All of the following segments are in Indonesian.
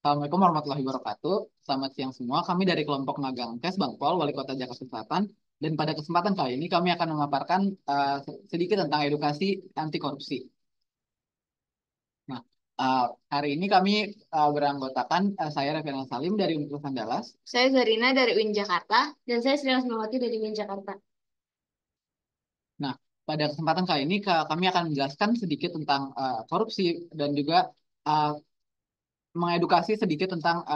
Assalamualaikum warahmatullahi wabarakatuh. Selamat siang semua. Kami dari kelompok magang KES Bangpol, Wali Kota Jakarta Selatan. Dan pada kesempatan kali ini kami akan memaparkan sedikit tentang edukasi anti korupsi. Nah, uh, hari ini kami beranggotakan saya Reviana Salim dari Universitas Andalas. Saya Zarina dari UIN Jakarta dan saya Sri Asmawati dari UIN Jakarta. Nah, pada kesempatan kali ini kami akan menjelaskan sedikit tentang korupsi dan juga uh, mengedukasi sedikit tentang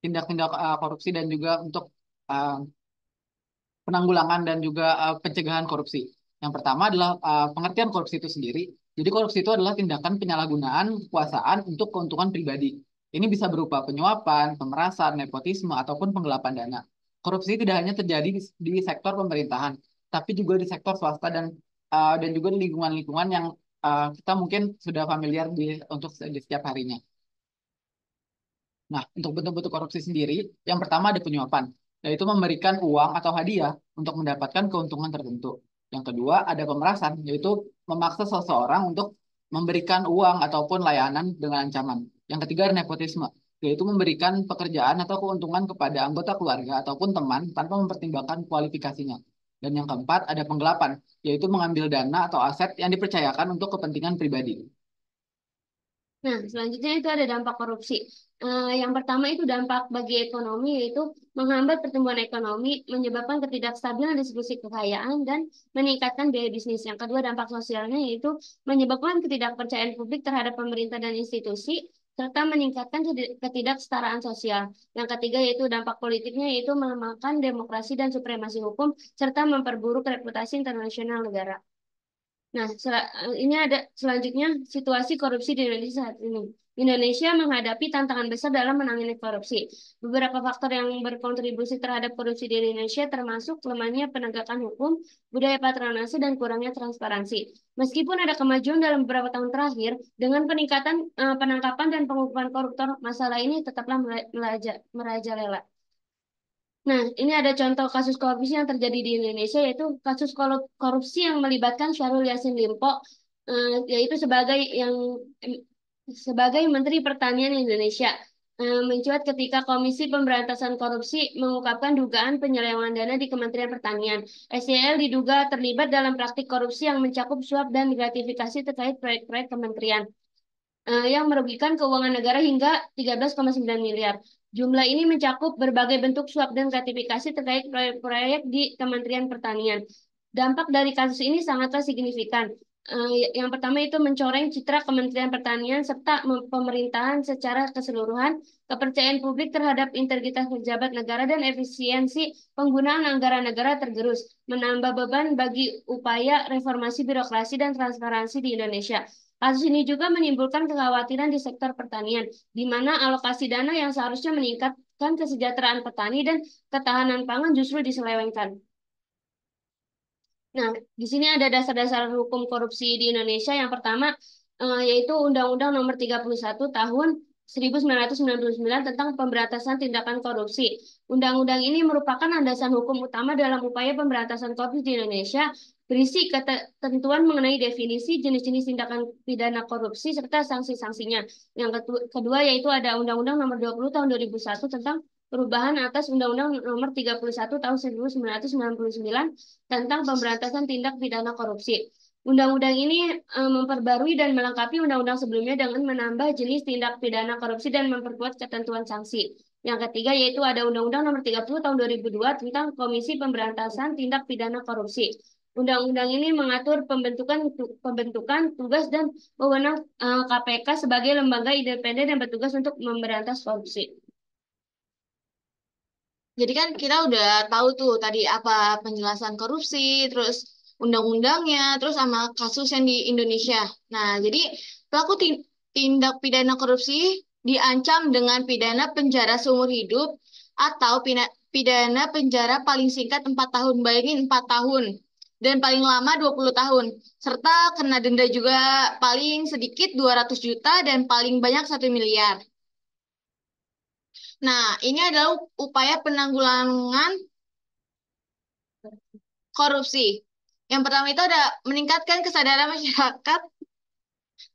tindak-tindak korupsi dan juga untuk uh, penanggulangan dan juga pencegahan korupsi. Yang pertama adalah pengertian korupsi itu sendiri. Jadi korupsi itu adalah tindakan penyalahgunaan kekuasaan untuk keuntungan pribadi. Ini bisa berupa penyuapan, pemerasan, nepotisme, ataupun penggelapan dana. Korupsi tidak hanya terjadi di sektor pemerintahan, tapi juga di sektor swasta dan juga di lingkungan-lingkungan yang kita mungkin sudah familiar di setiap harinya. Nah, untuk bentuk-bentuk korupsi sendiri, yang pertama ada penyuapan, yaitu memberikan uang atau hadiah untuk mendapatkan keuntungan tertentu. Yang kedua ada pemerasan, yaitu memaksa seseorang untuk memberikan uang ataupun layanan dengan ancaman. Yang ketiga ada nepotisme, yaitu memberikan pekerjaan atau keuntungan kepada anggota keluarga ataupun teman tanpa mempertimbangkan kualifikasinya. Dan yang keempat ada penggelapan, yaitu mengambil dana atau aset yang dipercayakan untuk kepentingan pribadi. Nah, selanjutnya itu ada dampak korupsi. Yang pertama itu dampak bagi ekonomi, yaitu menghambat pertumbuhan ekonomi, menyebabkan ketidakstabilan distribusi kekayaan, dan meningkatkan biaya bisnis. Yang kedua, dampak sosialnya yaitu menyebabkan ketidakpercayaan publik terhadap pemerintah dan institusi, serta meningkatkan ketidaksetaraan sosial. Yang ketiga yaitu dampak politiknya, yaitu melemahkan demokrasi dan supremasi hukum, serta memperburuk reputasi internasional negara. Nah, ini ada selanjutnya situasi korupsi di Indonesia saat ini. Indonesia menghadapi tantangan besar dalam menangani korupsi. Beberapa faktor yang berkontribusi terhadap korupsi di Indonesia termasuk lemahnya penegakan hukum, budaya patronase, dan kurangnya transparansi. Meskipun ada kemajuan dalam beberapa tahun terakhir, dengan peningkatan penangkapan dan penghukuman koruptor, masalah ini tetaplah merajalela. Nah, ini ada contoh kasus korupsi yang terjadi di Indonesia, yaitu kasus korupsi yang melibatkan Syahrul Yassin Limpo, yaitu sebagai Menteri Pertanian Indonesia. Mencuat ketika Komisi Pemberantasan Korupsi mengungkapkan dugaan penyelewengan dana di Kementerian Pertanian. SYL diduga terlibat dalam praktik korupsi yang mencakup suap dan gratifikasi terkait proyek-proyek kementerian yang merugikan keuangan negara hingga 13,9 miliar. Jumlah ini mencakup berbagai bentuk suap dan gratifikasi terkait proyek-proyek di Kementerian Pertanian. Dampak dari kasus ini sangatlah signifikan. Yang pertama itu mencoreng citra Kementerian Pertanian serta pemerintahan secara keseluruhan, kepercayaan publik terhadap integritas pejabat negara dan efisiensi penggunaan anggaran negara tergerus, menambah beban bagi upaya reformasi birokrasi dan transparansi di Indonesia. Kasus ini juga menimbulkan kekhawatiran di sektor pertanian, di mana alokasi dana yang seharusnya meningkatkan kesejahteraan petani dan ketahanan pangan justru diselewengkan. Nah, di sini ada dasar-dasar hukum korupsi di Indonesia. Yang pertama, yaitu Undang-Undang Nomor 31 Tahun 1999 tentang Pemberantasan Tindakan Korupsi. Undang-undang ini merupakan landasan hukum utama dalam upaya pemberantasan korupsi di Indonesia, berisi ketentuan mengenai definisi jenis-jenis tindakan pidana korupsi serta sanksi-sanksinya. Yang kedua yaitu ada Undang-Undang Nomor 20 Tahun 2001 tentang perubahan atas Undang-Undang Nomor 31 Tahun 1999 tentang pemberantasan tindak pidana korupsi. Undang-undang ini memperbarui dan melengkapi undang-undang sebelumnya dengan menambah jenis tindak pidana korupsi dan memperkuat ketentuan sanksi. Yang ketiga yaitu ada Undang-Undang Nomor 30 Tahun 2002 tentang Komisi Pemberantasan Tindak Pidana Korupsi. Undang-undang ini mengatur pembentukan tugas dan wewenang KPK sebagai lembaga independen yang bertugas untuk memberantas korupsi. Jadi kan kita udah tahu tuh tadi apa penjelasan korupsi, terus undang-undangnya, terus sama kasus yang di Indonesia. Nah, jadi pelaku tindak pidana korupsi diancam dengan pidana penjara seumur hidup atau pidana penjara paling singkat 4 tahun. Bayangin 4 tahun. Dan paling lama 20 tahun. Serta kena denda juga paling sedikit 200 juta dan paling banyak 1 miliar. Nah, ini adalah upaya penanggulangan korupsi. Yang pertama itu ada meningkatkan kesadaran masyarakat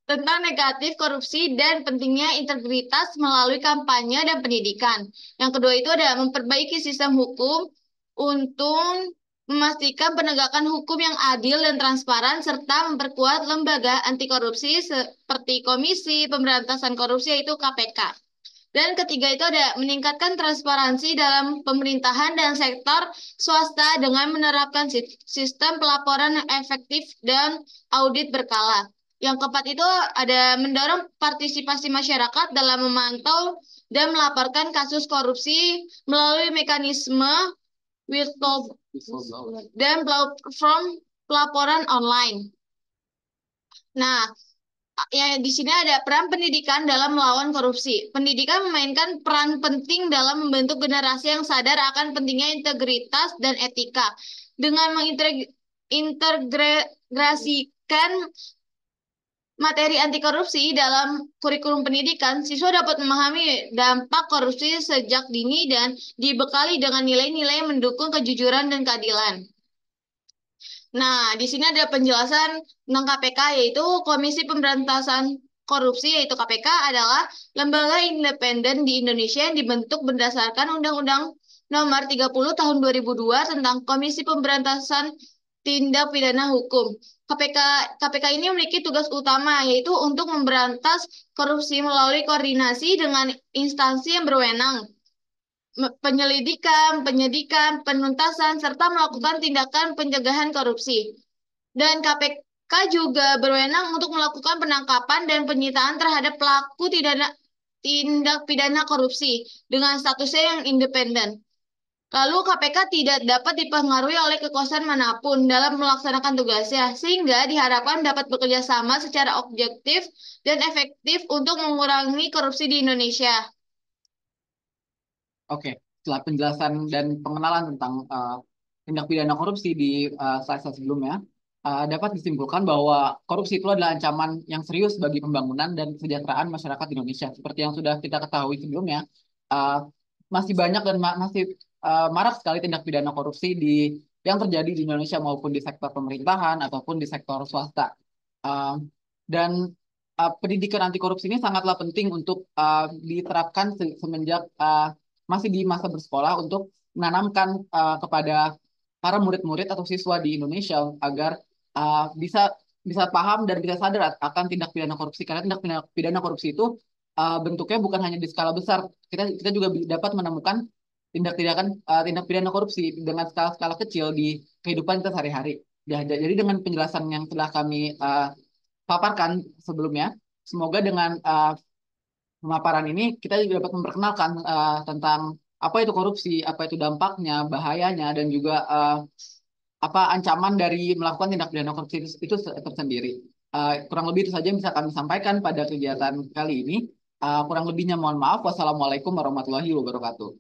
tentang negatif korupsi dan pentingnya integritas melalui kampanye dan pendidikan. Yang kedua itu ada memperbaiki sistem hukum untuk memastikan penegakan hukum yang adil dan transparan serta memperkuat lembaga anti korupsi seperti Komisi Pemberantasan Korupsi yaitu KPK. Dan ketiga itu ada meningkatkan transparansi dalam pemerintahan dan sektor swasta dengan menerapkan sistem pelaporan yang efektif dan audit berkala. Yang keempat itu ada mendorong partisipasi masyarakat dalam memantau dan melaporkan kasus korupsi melalui mekanisme whistleblower dan platform pelaporan online. Nah, ya di sini ada peran pendidikan dalam melawan korupsi. Pendidikan memainkan peran penting dalam membentuk generasi yang sadar akan pentingnya integritas dan etika. Dengan mengintegrasikan materi anti korupsi dalam kurikulum pendidikan, siswa dapat memahami dampak korupsi sejak dini dan dibekali dengan nilai-nilai yang mendukung kejujuran dan keadilan. Nah, di sini ada penjelasan tentang KPK, yaitu Komisi Pemberantasan Korupsi, yaitu KPK adalah lembaga independen di Indonesia yang dibentuk berdasarkan Undang-Undang Nomor 30 Tahun 2002 tentang Komisi Pemberantasan Tindak Pidana Hukum. KPK ini memiliki tugas utama, yaitu untuk memberantas korupsi melalui koordinasi dengan instansi yang berwenang, penyelidikan, penyidikan, penuntasan, serta melakukan tindakan pencegahan korupsi. Dan KPK juga berwenang untuk melakukan penangkapan dan penyitaan terhadap pelaku tindak pidana korupsi dengan statusnya yang independen. Lalu KPK tidak dapat dipengaruhi oleh kekuasaan manapun dalam melaksanakan tugasnya, sehingga diharapkan dapat bekerja sama secara objektif dan efektif untuk mengurangi korupsi di Indonesia. Oke, setelah penjelasan dan pengenalan tentang tindak pidana korupsi di slide sebelumnya, dapat disimpulkan bahwa korupsi itu adalah ancaman yang serius bagi pembangunan dan kesejahteraan masyarakat Indonesia. Seperti yang sudah kita ketahui sebelumnya, uh, masih banyak dan masih marak sekali tindak pidana korupsi yang terjadi di Indonesia maupun di sektor pemerintahan ataupun di sektor swasta. Uh, dan pendidikan anti korupsi ini sangatlah penting untuk diterapkan semenjak masih di masa bersekolah untuk menanamkan kepada para murid-murid atau siswa di Indonesia agar bisa bisa paham dan bisa sadar akan tindak pidana korupsi, karena tindak pidana korupsi itu bentuknya bukan hanya di skala besar. Kita juga dapat menemukan tindak pidana korupsi dengan skala-skala kecil di kehidupan kita sehari-hari. Ya, jadi dengan penjelasan yang telah kami paparkan sebelumnya, semoga dengan pemaparan ini kita juga dapat memperkenalkan tentang apa itu korupsi, apa itu dampaknya, bahayanya, dan juga apa ancaman dari melakukan tindak pidana korupsi itu tersendiri. Kurang lebih itu saja yang bisa kami sampaikan pada kegiatan kali ini. Kurang lebihnya mohon maaf. Wassalamualaikum warahmatullahi wabarakatuh.